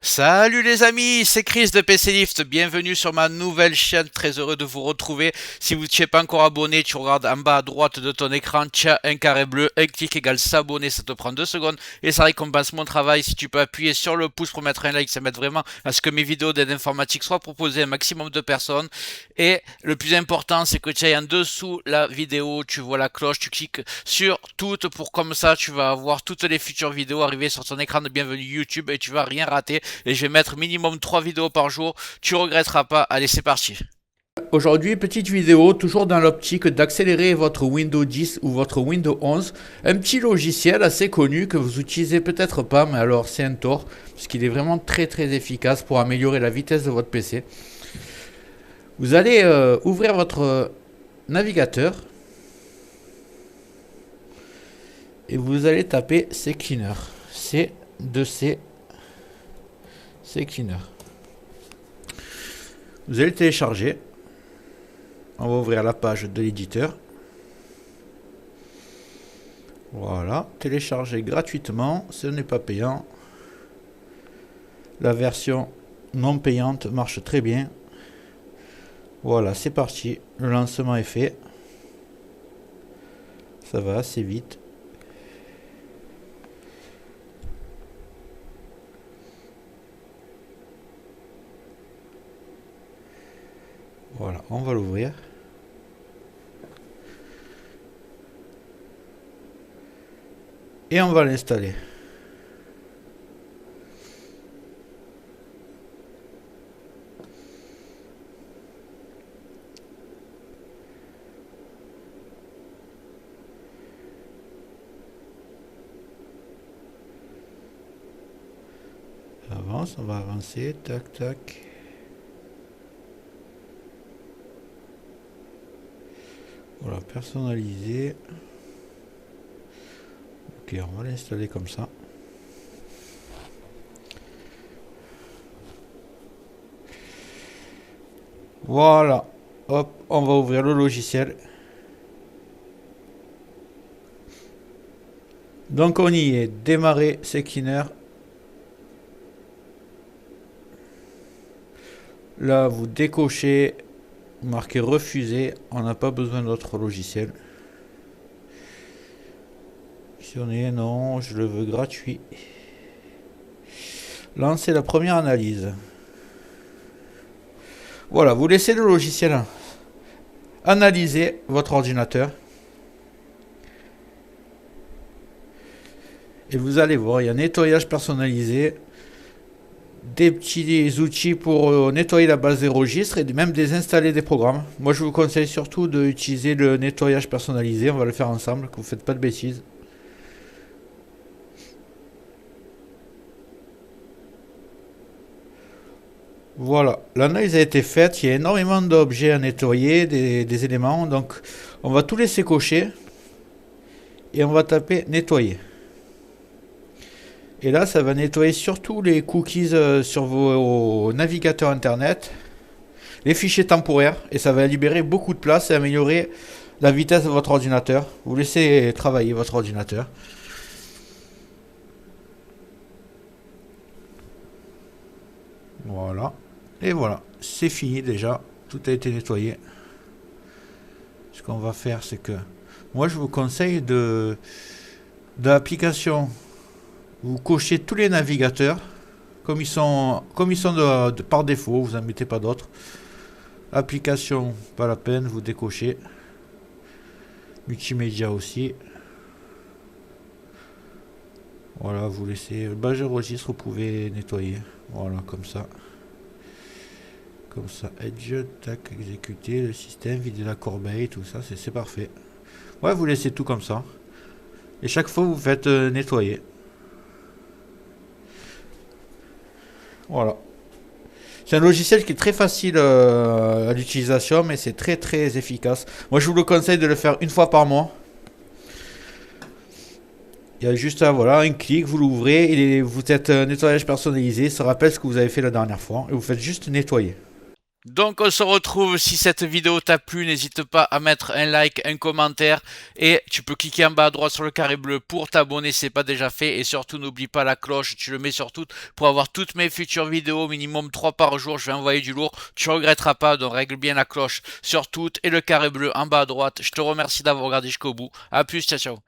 Salut les amis, c'est Chris de PC Lift, bienvenue sur ma nouvelle chaîne, très heureux de vous retrouver. Si vous ne t'es pas encore abonné, tu regardes en bas à droite de ton écran, tu as un carré bleu, un clic égale s'abonner, ça te prend 2 secondes et ça récompense mon travail. Si tu peux appuyer sur le pouce pour mettre un like, ça m'aide vraiment à ce que mes vidéos d'aide informatique soient proposées à un maximum de personnes. Et le plus important, c'est que tu ailles en dessous la vidéo, tu vois la cloche, tu cliques sur toutes pour comme ça tu vas avoir toutes les futures vidéos arriver sur ton écran de bienvenue YouTube et tu vas rien rater et je vais mettre minimum 3 vidéos par jour. Tu regretteras pas. Allez, c'est parti. Aujourd'hui, petite vidéo, toujours dans l'optique d'accélérer votre Windows 10 ou votre Windows 11. Un petit logiciel assez connu que vous utilisez peut-être pas, mais alors c'est un tort, parce qu'il est vraiment très efficace pour améliorer la vitesse de votre PC. Vous allez ouvrir votre navigateur et vous allez taper CCleaner. C2C CCleaner. Vous allez télécharger. On va ouvrir la page de l'éditeur. Voilà, télécharger gratuitement, ce n'est pas payant. La version non payante marche très bien. Voilà, c'est parti. Le lancement est fait. Ça va assez vite. Voilà, on va l'ouvrir. Et on va l'installer. Avance, on va avancer, tac tac. Voilà, personnaliser. Ok, on va l'installer comme ça. Voilà. Hop, on va ouvrir le logiciel. Donc on y est. Démarrer CCleaner. Là, vous décochez, marquez refuser. On n'a pas besoin d'autre logiciel. Si on est non, je le veux gratuit. Lancez la première analyse. Voilà, vous laissez le logiciel analyser votre ordinateur. Et vous allez voir, il y a nettoyage personnalisé, des petits outils pour nettoyer la base des registres et même désinstaller des programmes. Moi, je vous conseille surtout d'utiliser le nettoyage personnalisé. On va le faire ensemble, que vous ne faites pas de bêtises. Voilà, l'analyse a été faite, il y a énormément d'objets à nettoyer, des éléments, donc on va tout laisser cocher et on va taper nettoyer. Et là, ça va nettoyer surtout les cookies sur vos navigateurs internet, les fichiers temporaires, et ça va libérer beaucoup de place et améliorer la vitesse de votre ordinateur. Vous laissez travailler votre ordinateur. Voilà. Et voilà, c'est fini déjà. Tout a été nettoyé. Ce qu'on va faire, c'est que moi, je vous conseille de l'application. Vous cochez tous les navigateurs comme ils sont par défaut. Vous n'en mettez pas d'autres. Application, pas la peine. Vous décochez. Multimédia aussi. Voilà, vous laissez le badge de registre. Vous pouvez nettoyer. Voilà, comme ça. Comme ça, Edge, tac, exécuter le système, vider la corbeille, tout ça, c'est parfait. Ouais, vous laissez tout comme ça. Et chaque fois, vous faites nettoyer. Voilà. C'est un logiciel qui est très facile à l'utilisation, mais c'est très efficace. Moi, je vous le conseille de le faire une fois par mois. Il y a juste voilà, un clic, vous l'ouvrez, et vous êtes nettoyage personnalisé, ça rappelle ce que vous avez fait la dernière fois, et vous faites juste nettoyer. Donc on se retrouve, si cette vidéo t'a plu, n'hésite pas à mettre un like, un commentaire et tu peux cliquer en bas à droite sur le carré bleu pour t'abonner si c'est pas déjà fait et surtout n'oublie pas la cloche, tu le mets sur toutes pour avoir toutes mes futures vidéos, minimum 3 par jour, je vais envoyer du lourd, tu regretteras pas, donc règle bien la cloche sur toutes et le carré bleu en bas à droite. Je te remercie d'avoir regardé jusqu'au bout, à plus, ciao ciao.